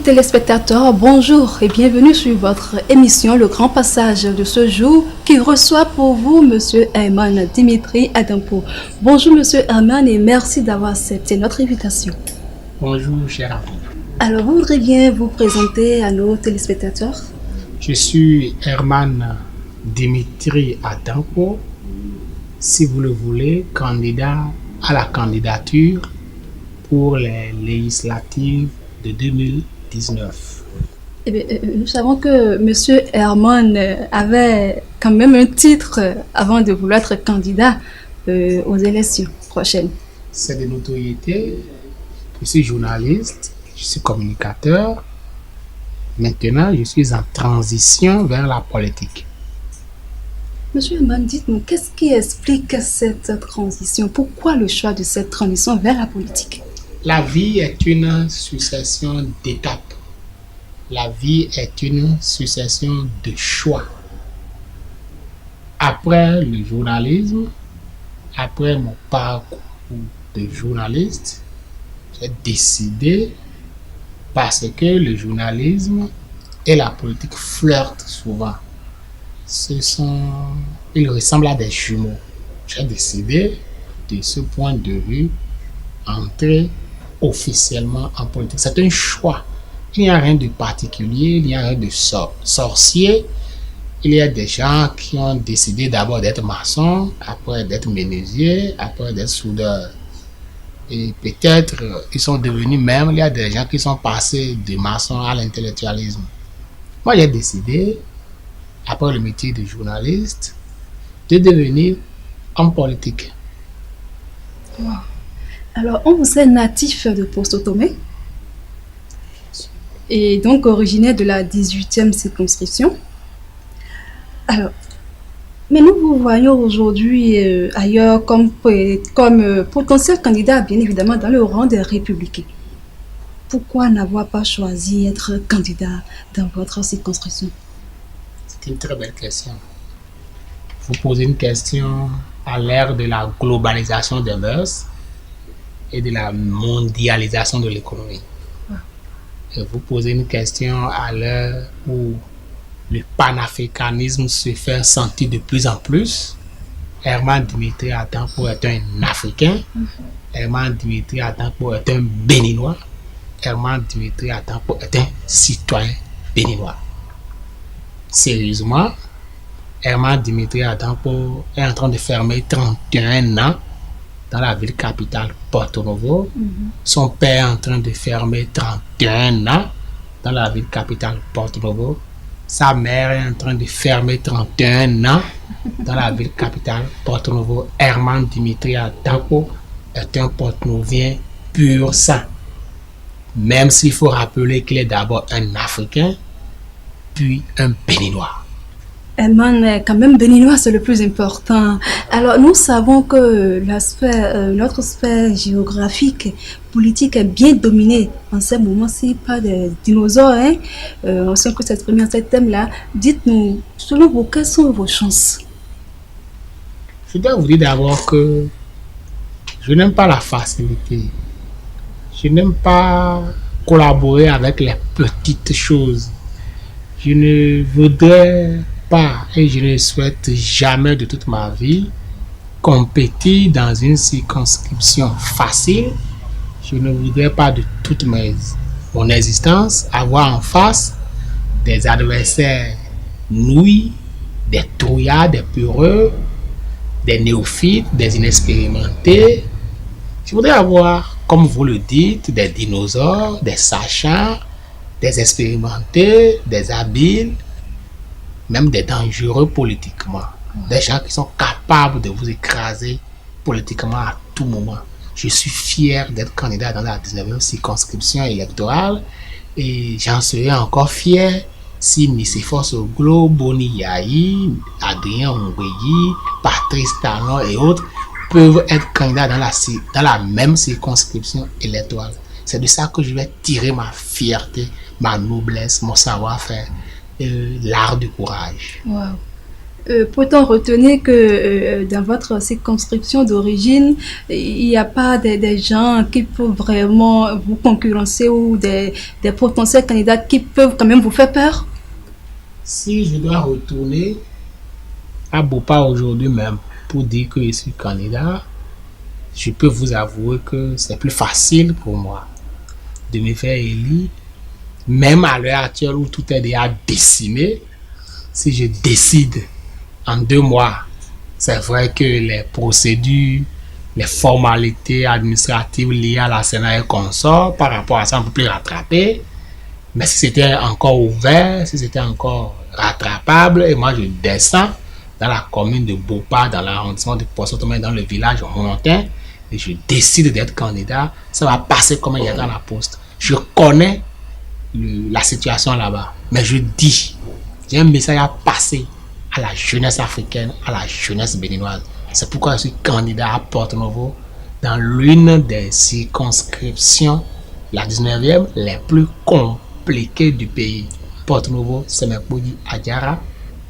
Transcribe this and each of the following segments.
téléspectateurs, bonjour et bienvenue sur votre émission Le Grand Passage de ce jour qui reçoit pour vous Monsieur Herman Dimitri Adampo. Bonjour Monsieur Herman et merci d'avoir accepté notre invitation. Bonjour cher ami. Alors vous voudriez bien vous présenter à nos téléspectateurs? Je suis Herman Dimitri Adampo, si vous le voulez, candidat à la candidature pour les législatives de 2019. Eh bien, nous savons que M. Herman avait quand même un titre avant de vouloir être candidat aux élections prochaines. C'est de notoriété. Je suis journaliste, je suis communicateur. Maintenant, je suis en transition vers la politique. Monsieur Herman, dites-nous, qu'est-ce qui explique cette transition? Pourquoi le choix de cette transition vers la politique? La vie est une succession d'étapes. La vie est une succession de choix. Après le journalisme, après mon parcours de journaliste, j'ai décidé, parce que le journalisme et la politique flirtent souvent. Ils ressemblent à des jumeaux. J'ai décidé, de ce point de vue, entrer officiellement en politique. C'est un choix. Il n'y a rien de particulier, il n'y a rien de sorcier. Il y a des gens qui ont décidé d'abord d'être maçons, après d'être menuisiers, après d'être soudeurs. Et peut-être ils sont devenus même, il y a des gens qui sont passés de maçon à l'intellectualisme. Moi, j'ai décidé, après le métier de journaliste, de devenir homme politique. Wow. Alors, on vous est natif de Poste-Tomé et donc originaire de la 18e circonscription. Alors, mais nous vous voyons aujourd'hui ailleurs comme potentiel candidat, bien évidemment, dans le rang des Républicains. Pourquoi n'avoir pas choisi être candidat dans votre circonscription? C'est une très belle question. Vous posez une question à l'ère de la globalisation des mœurs et de la mondialisation de l'économie. Et vous posez une question à l'heure où le panafricanisme se fait sentir de plus en plus. Herman Dimitri Adampo est un Africain. Herman Dimitri Adampo est un Béninois. Herman Dimitri Adampo est un citoyen béninois. Sérieusement, Herman Dimitri Adampo est en train de fermer 31 ans dans la ville capitale Porto Novo. Son père est en train de fermer 31 ans dans la ville capitale Porto Novo. Sa mère est en train de fermer 31 ans dans la ville capitale Porto Novo. Herman Dimitri Adampo est un Porto-Novien pur sang. Même s'il faut rappeler qu'il est d'abord un Africain, puis un Béninois. Herman, quand même, béninois, c'est le plus important. Alors, nous savons que notre sphère géographique, politique est bien dominée en ce moment-ci par des dinosaures. On sait que s'exprimer en ce thème-là. Dites-nous, selon vous, quelles sont vos chances? Je dois vous dire d'abord que je n'aime pas la facilité. Je n'aime pas collaborer avec les petites choses. Je ne voudrais pas et je ne souhaite jamais de toute ma vie compétir dans une circonscription facile. Je ne voudrais pas de toute mon existence avoir en face des adversaires nouilles, des trouillards, des peureux, des néophytes, des inexpérimentés. Je voudrais avoir, comme vous le dites, des dinosaures, des sachants, des expérimentés, des habiles, même des dangereux politiquement. Des gens qui sont capables de vous écraser politiquement à tout moment. Je suis fier d'être candidat dans la 19e circonscription électorale et j'en serai encore fier si Nicéphore Soglo, Boni Yahi, Adrien Ongweyi, Patrice Talon et autres peuvent être candidats dans la même circonscription électorale. C'est de ça que je vais tirer ma fierté, ma noblesse, mon savoir-faire, l'art du courage. Wow. Peut-on retenir que dans votre circonscription d'origine, il n'y a pas des gens qui peuvent vraiment vous concurrencer ou des potentiels candidats qui peuvent quand même vous faire peur? Si je dois retourner à Bopa aujourd'hui même pour dire que je suis candidat, je peux vous avouer que c'est plus facile pour moi de me faire élire, même à l'heure actuelle où tout est déjà décimé. Si je décide en 2 mois, c'est vrai que les procédures, les formalités administratives liées à la Sénat et consorts, par rapport à ça, on peut plus rattraper. Mais si c'était encore ouvert, si c'était encore rattrapable, et moi je descends dans la commune de Bopa, dans l'arrondissement de Poisson-Tomé, dans le village montain, et je décide d'être candidat, ça va passer comme il y a dans la poste. Je connais la situation là-bas, mais je dis, j'ai un message à passer à la jeunesse africaine, à la jeunesse béninoise. C'est pourquoi je suis candidat à Porto-Novo dans l'une des circonscriptions, la 19e, les plus compliquées du pays. Porto-Novo, Semekoudi, Adjara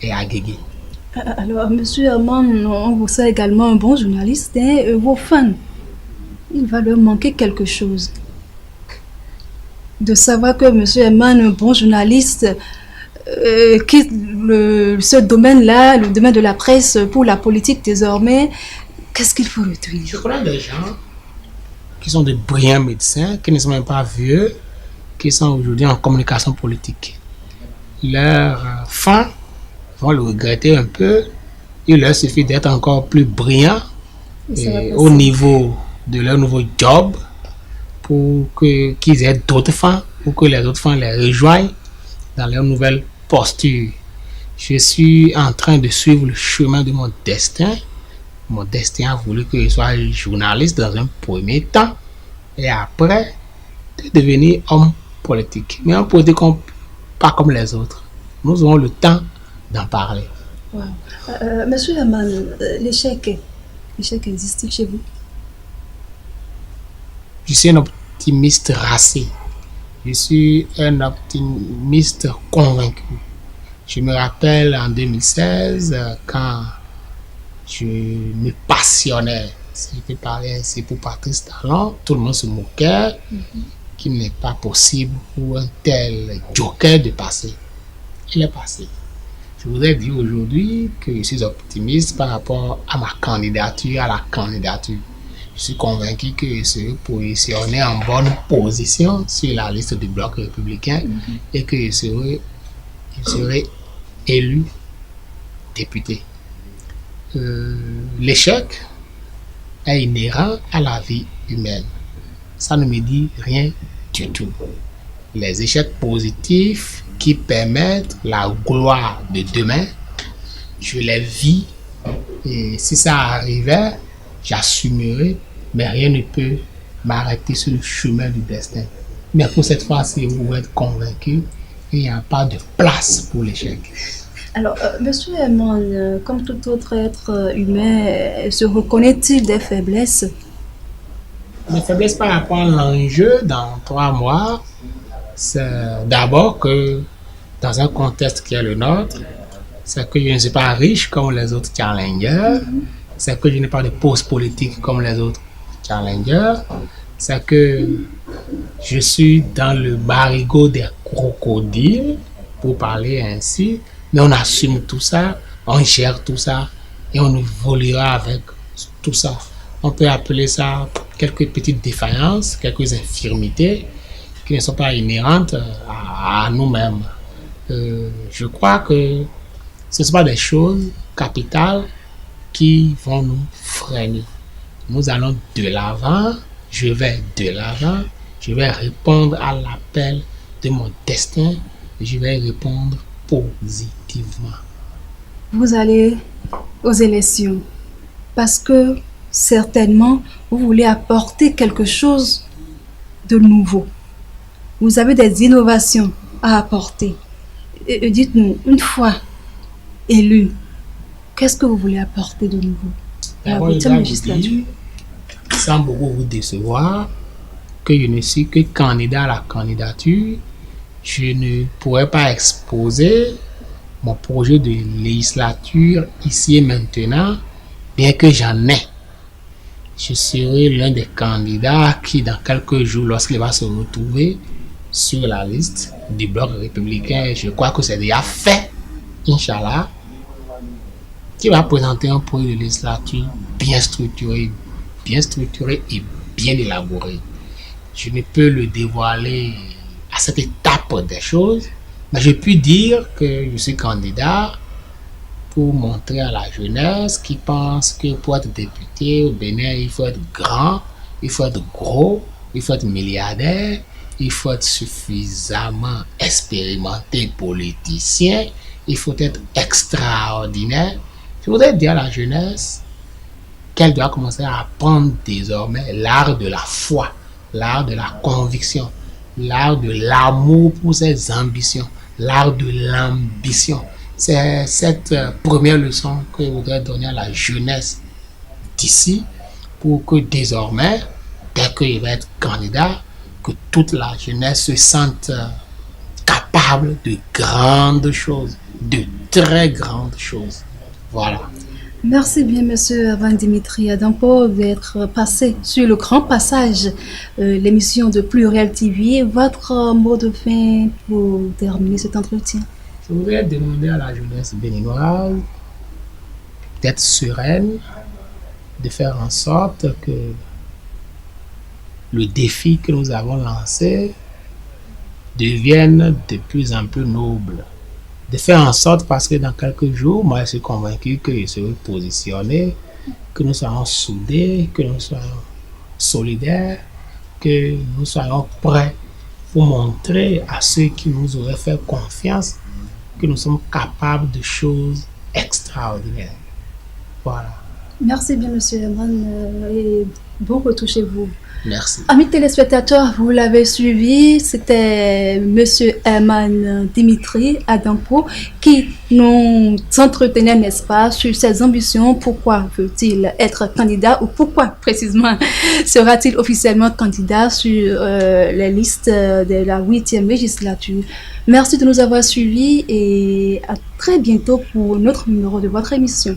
et Agégué. Alors, Monsieur Herman, on vous sait également un bon journaliste, hein, vos fans, il va leur manquer quelque chose. De savoir que Monsieur Herman, un bon journaliste, quitte ce domaine-là, le domaine de la presse pour la politique désormais, qu'est-ce qu'il faut retenir? Je connais des gens qui sont de brillants médecins, qui ne sont même pas vieux, qui sont aujourd'hui en communication politique. Leurs fans vont le regretter un peu. Il leur suffit d'être encore plus brillants au niveau de leur nouveau job pour qu'ils aient d'autres fans, pour que les autres fans les rejoignent dans leur nouvelle posture. Je suis en train de suivre le chemin de mon destin. Mon destin a voulu que je sois journaliste dans un premier temps et après de devenir homme politique. Mais homme politique pas comme les autres. Nous aurons le temps d'en parler. Wow. Monsieur Herman, l'échec existe chez vous? Je suis un optimiste racé. Je suis un optimiste convaincu. Je me rappelle en 2016, quand je me passionnais, si je peux parler ainsi, pour Patrice Talon, tout le monde se moquait qu'il n'est pas possible pour un tel joker de passer. Il est passé. Je voudrais dire aujourd'hui que je suis optimiste par rapport à ma candidature, à la candidature. Je suis convaincu que je serai positionné en bonne position sur la liste du bloc républicain et que je serai élu député. L'échec est inhérent à la vie humaine. Ça ne me dit rien du tout. Les échecs positifs qui permettent la gloire de demain, je les vis et si ça arrivait, j'assumerai, mais rien ne peut m'arrêter sur le chemin du destin. Mais pour cette fois-ci, vous êtes convaincu qu'il n'y a pas de place pour l'échec. Alors, Monsieur Herman, comme tout autre être humain, se reconnaît-il des faiblesses? Mes faiblesses par rapport à l'enjeu dans 3 mois, c'est d'abord que dans un contexte qui est le nôtre, c'est que je ne suis pas riche comme les autres challengers, c'est que je n'ai pas de poste politique comme les autres challengers, c'est que je suis dans le barigot des crocodiles, pour parler ainsi, mais on assume tout ça, on gère tout ça et on évoluera avec tout ça. On peut appeler ça quelques petites défaillances, quelques infirmités qui ne sont pas inhérentes à nous-mêmes. Je crois que ce ne sont pas des choses capitales qui vont nous freiner. Nous allons de l'avant, je vais de l'avant, je vais répondre à l'appel de mon destin, je vais répondre positivement. Vous allez aux élections parce que certainement vous voulez apporter quelque chose de nouveau. Vous avez des innovations à apporter. Et dites-nous, une fois élu, qu'est-ce que vous voulez apporter de nouveau? D'abord, je dois vous dire, sans beaucoup vous décevoir, que je ne suis que candidat à la candidature. Je ne pourrais pas exposer mon projet de législature ici et maintenant, bien que j'en ai, je serai l'un des candidats qui, dans quelques jours, lorsqu'il va se retrouver sur la liste du bloc républicain, je crois que c'est déjà fait, Inch'Allah, qui va présenter un projet de législature bien structuré et bien élaboré. Je ne peux le dévoiler à cette étape des choses, mais je puis dire que je suis candidat pour montrer à la jeunesse qui pense que pour être député au Bénin, il faut être grand, il faut être gros, il faut être milliardaire, il faut être suffisamment expérimenté politicien, il faut être extraordinaire. Je voudrais dire à la jeunesse qu'elle doit commencer à apprendre désormais l'art de la foi, l'art de la conviction, l'art de l'amour pour ses ambitions, l'art de l'ambition. C'est cette première leçon que je voudrais donner à la jeunesse d'ici pour que désormais, dès qu'il va être candidat, que toute la jeunesse se sente capable de grandes choses, de très grandes choses. Voilà. Merci bien, Monsieur Van Dimitri Adampo, d'être passé sur le grand passage, l'émission de Pluriel TV. Votre mot de fin pour terminer cet entretien? Je voudrais demander à la jeunesse béninoise d'être sereine, de faire en sorte que le défi que nous avons lancé devienne de plus en plus noble. De faire en sorte, parce que dans quelques jours, moi je suis convaincu que je serai positionné, que nous soyons soudés, que nous soyons solidaires, que nous soyons prêts pour montrer à ceux qui nous auraient fait confiance que nous sommes capables de choses extraordinaires. Voilà. Merci bien, Monsieur Herman, et bon retour chez vous. Merci. Amis téléspectateurs, vous l'avez suivi, c'était Monsieur Herman Dimitri Adampo qui nous entretenait, n'est-ce pas, sur ses ambitions. Pourquoi veut-il être candidat ou pourquoi précisément sera-t-il officiellement candidat sur les listes de la 8e législature. Merci de nous avoir suivis et à très bientôt pour notre numéro de votre émission.